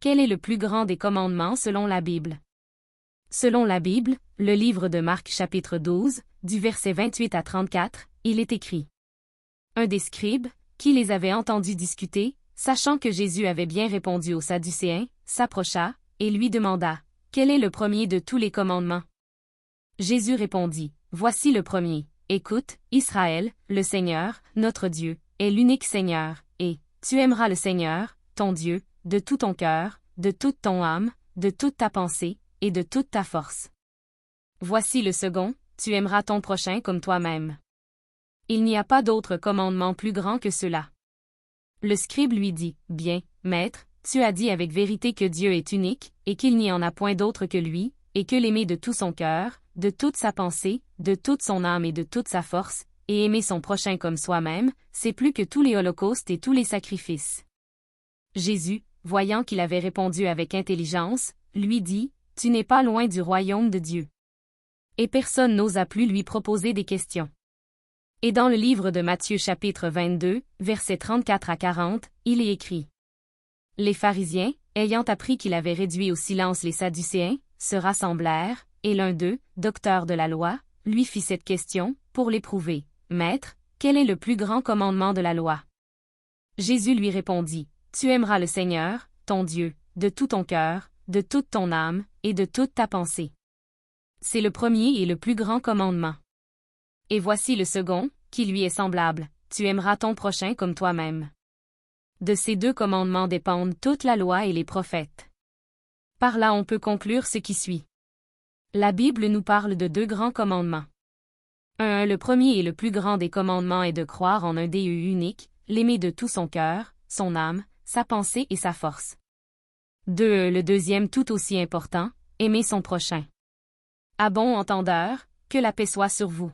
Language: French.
Quel est le plus grand des commandements selon la Bible? Selon la Bible, le livre de Marc chapitre 12, du verset 28 à 34, il est écrit. Un des scribes, qui les avait entendus discuter, sachant que Jésus avait bien répondu aux Sadducéens, s'approcha, et lui demanda, « Quel est le premier de tous les commandements? » Jésus répondit, « Voici le premier. Écoute, Israël, le Seigneur, notre Dieu, est l'unique Seigneur, et tu aimeras le Seigneur, ton Dieu, de tout ton cœur, de toute ton âme, de toute ta pensée, et de toute ta force. Voici le second, tu aimeras ton prochain comme toi-même. Il n'y a pas d'autre commandement plus grand que cela. » Le scribe lui dit, « Bien, maître, tu as dit avec vérité que Dieu est unique, et qu'il n'y en a point d'autre que lui, et que l'aimer de tout son cœur, de toute sa pensée, de toute son âme et de toute sa force, et aimer son prochain comme soi-même, c'est plus que tous les holocaustes et tous les sacrifices. » Jésus, voyant qu'il avait répondu avec intelligence, lui dit, « Tu n'es pas loin du royaume de Dieu. » Et personne n'osa plus lui proposer des questions. Et dans le livre de Matthieu chapitre 22, versets 34 à 40, il est écrit. Les pharisiens, ayant appris qu'il avait réduit au silence les Sadducéens, se rassemblèrent, et l'un d'eux, docteur de la loi, lui fit cette question, pour l'éprouver. « Maître, quel est le plus grand commandement de la loi? » Jésus lui répondit, « Tu aimeras le Seigneur, ton Dieu, de tout ton cœur, de toute ton âme, et de toute ta pensée. C'est le premier et le plus grand commandement. Et voici le second, qui lui est semblable, tu aimeras ton prochain comme toi-même. De ces deux commandements dépendent toute la loi et les prophètes. » Par là on peut conclure ce qui suit. La Bible nous parle de deux grands commandements. 1. Le premier et le plus grand des commandements est de croire en un Dieu unique, l'aimer de tout son cœur, son âme, sa pensée et sa force. 2. Le deuxième tout aussi important, aimer son prochain. À bon entendeur, que la paix soit sur vous.